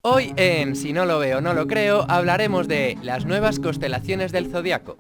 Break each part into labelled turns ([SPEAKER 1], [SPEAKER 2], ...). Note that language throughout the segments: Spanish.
[SPEAKER 1] Hoy en Si no lo veo, no lo creo, hablaremos de las nuevas constelaciones del zodiaco.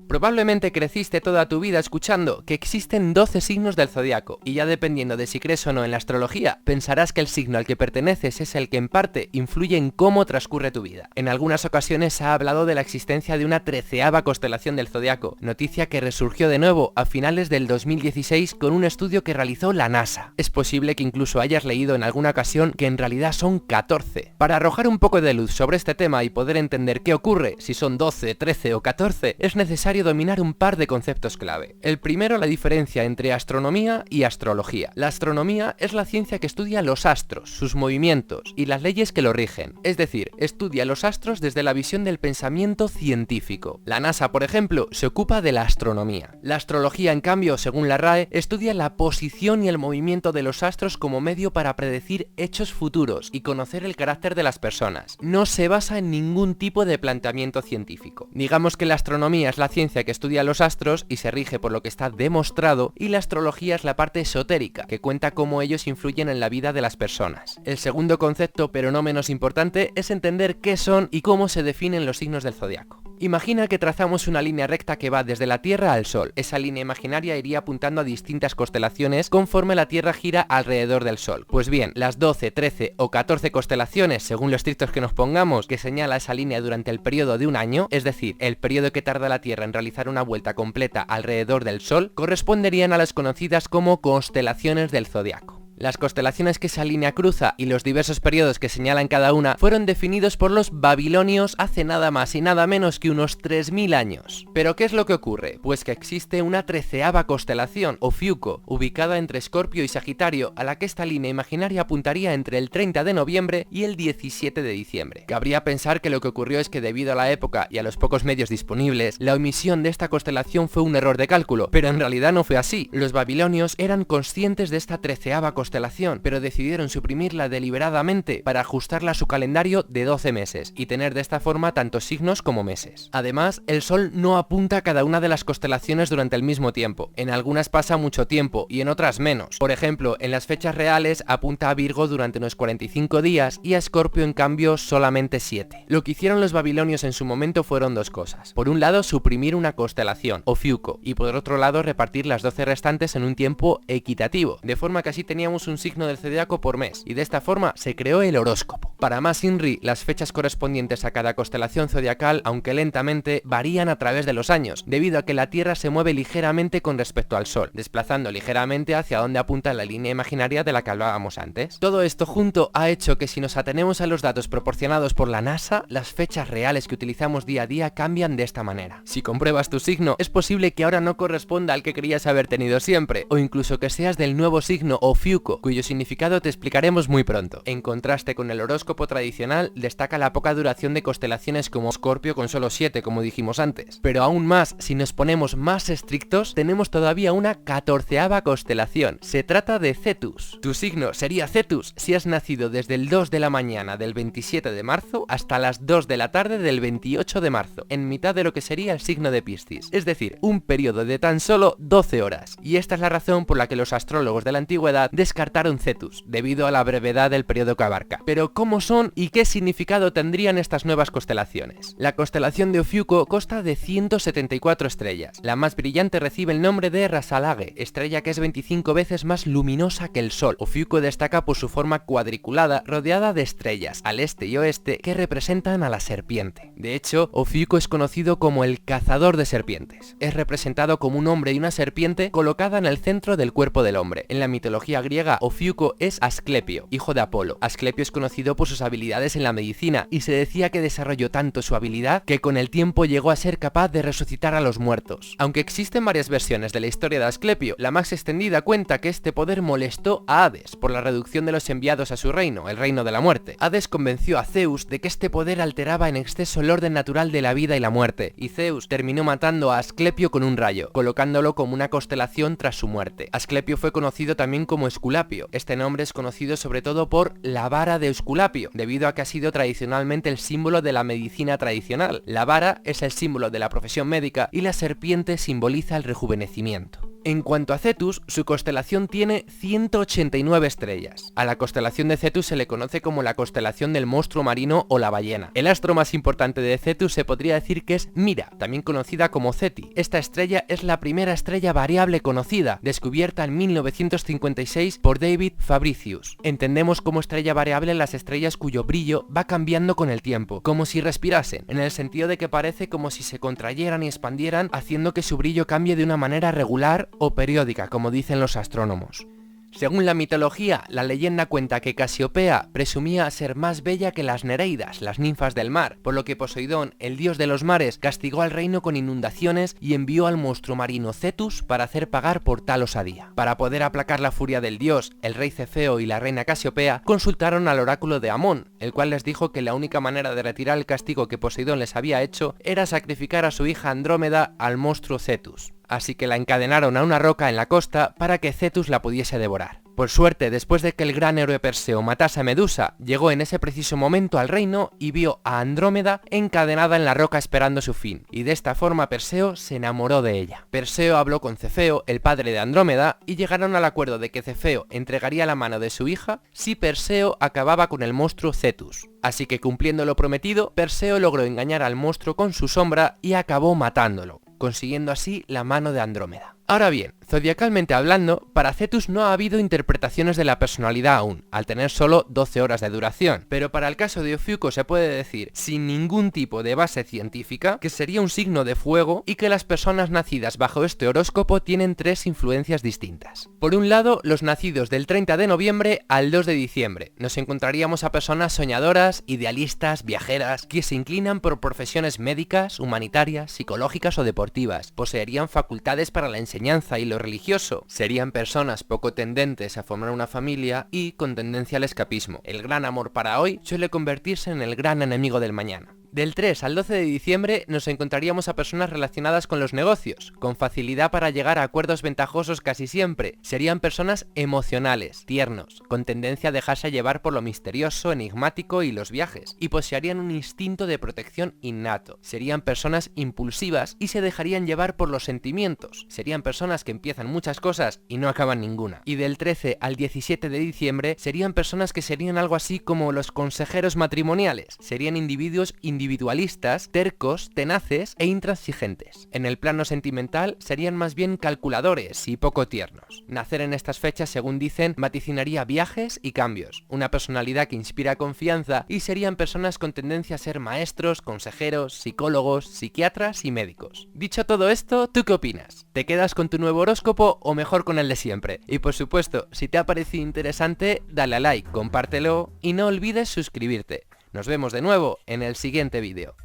[SPEAKER 1] Probablemente creciste toda tu vida escuchando que existen 12 signos del zodiaco, y ya dependiendo de si crees o no en la astrología, pensarás que el signo al que perteneces es el que en parte influye en cómo transcurre tu vida. En algunas ocasiones se ha hablado de la existencia de una 13ª constelación del zodiaco, noticia que resurgió de nuevo a finales del 2016 con un estudio que realizó la NASA. Es posible que incluso hayas leído en alguna ocasión que en realidad son 14. Para arrojar un poco de luz sobre este tema y poder entender qué ocurre, si son 12, 13 o 14, es necesario dominar un par de conceptos clave. El primero, la diferencia entre astronomía y astrología. La astronomía es la ciencia que estudia los astros, sus movimientos y las leyes que lo rigen, es decir, estudia los astros desde la visión del pensamiento científico. La NASA, por ejemplo, se ocupa de la astronomía. La astrología, en cambio, según la RAE, estudia la posición y el movimiento de los astros como medio para predecir hechos futuros y conocer el carácter de las personas. No se basa en ningún tipo de planteamiento científico. Digamos que la astronomía es la ciencia que estudia los astros y se rige por lo que está demostrado, y la astrología es la parte esotérica, que cuenta cómo ellos influyen en la vida de las personas. El segundo concepto, pero no menos importante, es entender qué son y cómo se definen los signos del zodiaco. Imagina que trazamos una línea recta que va desde la Tierra al Sol. Esa línea imaginaria iría apuntando a distintas constelaciones conforme la Tierra gira alrededor del Sol. Pues bien, las 12, 13 o 14 constelaciones, según lo estrictos que nos pongamos, que señala esa línea durante el periodo de un año, es decir, el periodo que tarda la Tierra en realizar una vuelta completa alrededor del Sol, corresponderían a las conocidas como constelaciones del zodiaco. Las constelaciones que esa línea cruza y los diversos periodos que señalan cada una fueron definidos por los babilonios hace nada más y nada menos que unos 3000 años. ¿Pero qué es lo que ocurre? Pues que existe una 13ª constelación, Ofiuco, ubicada entre Escorpio y Sagitario, a la que esta línea imaginaria apuntaría entre el 30 de noviembre y el 17 de diciembre. Cabría pensar que lo que ocurrió es que debido a la época y a los pocos medios disponibles, la omisión de esta constelación fue un error de cálculo, pero en realidad no fue así. Los babilonios eran conscientes de esta 13ª constelación, pero decidieron suprimirla deliberadamente para ajustarla a su calendario de 12 meses y tener de esta forma tanto signos como meses. Además, el Sol no apunta a cada una de las constelaciones durante el mismo tiempo. En algunas pasa mucho tiempo y en otras menos. Por ejemplo, en las fechas reales apunta a Virgo durante unos 45 días y a Escorpio en cambio solamente 7. Lo que hicieron los babilonios en su momento fueron dos cosas. Por un lado, suprimir una constelación, Ofiuco, y por otro lado, repartir las 12 restantes en un tiempo equitativo, de forma que así teníamos un signo del zodiaco por mes, y de esta forma se creó el horóscopo. Para más INRI, las fechas correspondientes a cada constelación zodiacal, aunque lentamente, varían a través de los años, debido a que la Tierra se mueve ligeramente con respecto al Sol, desplazando ligeramente hacia donde apunta la línea imaginaria de la que hablábamos antes. Todo esto junto ha hecho que si nos atenemos a los datos proporcionados por la NASA, las fechas reales que utilizamos día a día cambian de esta manera. Si compruebas tu signo, es posible que ahora no corresponda al que creías haber tenido siempre, o incluso que seas del nuevo signo Ofiuco, cuyo significado te explicaremos muy pronto. En contraste con el horóscopo tradicional, destaca la poca duración de constelaciones como Escorpio con solo 7, como dijimos antes. Pero aún más, si nos ponemos más estrictos, tenemos todavía una 14ª constelación. Se trata de Cetus. Tu signo sería Cetus si has nacido desde el 2 de la mañana del 27 de marzo hasta las 2 de la tarde del 28 de marzo, en mitad de lo que sería el signo de Piscis, es decir, un periodo de tan solo 12 horas. Y esta es la razón por la que los astrólogos de la antigüedad descartaron Cetus, debido a la brevedad del periodo que abarca. Pero ¿cómo son y qué significado tendrían estas nuevas constelaciones? La constelación de Ofiuco consta de 174 estrellas. La más brillante recibe el nombre de Rasalage, estrella que es 25 veces más luminosa que el Sol. Ofiuco destaca por su forma cuadriculada, rodeada de estrellas, al este y oeste, que representan a la serpiente. De hecho, Ofiuco es conocido como el cazador de serpientes. Es representado como un hombre y una serpiente colocada en el centro del cuerpo del hombre. En la mitología griega, Ofiuco es Asclepio, hijo de Apolo. Asclepio es conocido por sus habilidades en la medicina y se decía que desarrolló tanto su habilidad que con el tiempo llegó a ser capaz de resucitar a los muertos. Aunque existen varias versiones de la historia de Asclepio, la más extendida cuenta que este poder molestó a Hades por la reducción de los enviados a su reino, el reino de la muerte. Hades convenció a Zeus de que este poder alteraba en exceso el orden natural de la vida y la muerte, y Zeus terminó matando a Asclepio con un rayo, colocándolo como una constelación tras su muerte. Asclepio fue conocido también como Esculapio. Este nombre es conocido sobre todo por la vara de Esculapio, debido a que ha sido tradicionalmente el símbolo de la medicina tradicional. La vara es el símbolo de la profesión médica y la serpiente simboliza el rejuvenecimiento. En cuanto a Cetus, su constelación tiene 189 estrellas. A la constelación de Cetus se le conoce como la constelación del monstruo marino o la ballena. El astro más importante de Cetus se podría decir que es Mira, también conocida como Ceti. Esta estrella es la primera estrella variable conocida, descubierta en 1956 por David Fabricius. Entendemos como estrella variable las estrellas cuyo brillo va cambiando con el tiempo, como si respirasen, en el sentido de que parece como si se contrayeran y expandieran, haciendo que su brillo cambie de una manera regular o periódica, como dicen los astrónomos. Según la mitología, la leyenda cuenta que Casiopea presumía ser más bella que las Nereidas, las ninfas del mar, por lo que Poseidón, el dios de los mares, castigó al reino con inundaciones y envió al monstruo marino Cetus para hacer pagar por tal osadía. Para poder aplacar la furia del dios, el rey Cefeo y la reina Casiopea consultaron al oráculo de Amón, el cual les dijo que la única manera de retirar el castigo que Poseidón les había hecho era sacrificar a su hija Andrómeda al monstruo Cetus. Así que la encadenaron a una roca en la costa para que Cetus la pudiese devorar. Por suerte, después de que el gran héroe Perseo matase a Medusa, llegó en ese preciso momento al reino y vio a Andrómeda encadenada en la roca esperando su fin, y de esta forma Perseo se enamoró de ella. Perseo habló con Cefeo, el padre de Andrómeda, y llegaron al acuerdo de que Cefeo entregaría la mano de su hija si Perseo acababa con el monstruo Cetus. Así que cumpliendo lo prometido, Perseo logró engañar al monstruo con su sombra y acabó matándolo, consiguiendo así la mano de Andrómeda. Ahora bien, zodiacalmente hablando, para Cetus no ha habido interpretaciones de la personalidad aún, al tener solo 12 horas de duración, pero para el caso de Ofiuco se puede decir, sin ningún tipo de base científica, que sería un signo de fuego y que las personas nacidas bajo este horóscopo tienen 3 influencias distintas. Por un lado, los nacidos del 30 de noviembre al 2 de diciembre. Nos encontraríamos a personas soñadoras, idealistas, viajeras, que se inclinan por profesiones médicas, humanitarias, psicológicas o deportivas. Poseerían facultades para la enseñanza y lo religioso. Serían personas poco tendentes a formar una familia y con tendencia al escapismo. El gran amor para hoy suele convertirse en el gran enemigo del mañana. Del 3 al 12 de diciembre nos encontraríamos a personas relacionadas con los negocios, con facilidad para llegar a acuerdos ventajosos casi siempre. Serían personas emocionales, tiernos, con tendencia a dejarse llevar por lo misterioso, enigmático y los viajes, y poseerían un instinto de protección innato. Serían personas impulsivas y se dejarían llevar por los sentimientos. Serían personas que empiezan muchas cosas y no acaban ninguna. Y del 13 al 17 de diciembre serían personas que serían algo así como los consejeros matrimoniales. Serían individuos individualistas, tercos, tenaces e intransigentes. En el plano sentimental serían más bien calculadores y poco tiernos. Nacer en estas fechas, según dicen, vaticinaría viajes y cambios, una personalidad que inspira confianza y serían personas con tendencia a ser maestros, consejeros, psicólogos, psiquiatras y médicos. Dicho todo esto, ¿tú qué opinas? ¿Te quedas con tu nuevo horóscopo o mejor con el de siempre? Y por supuesto, si te ha parecido interesante, dale a like, compártelo y no olvides suscribirte. Nos vemos de nuevo en el siguiente vídeo.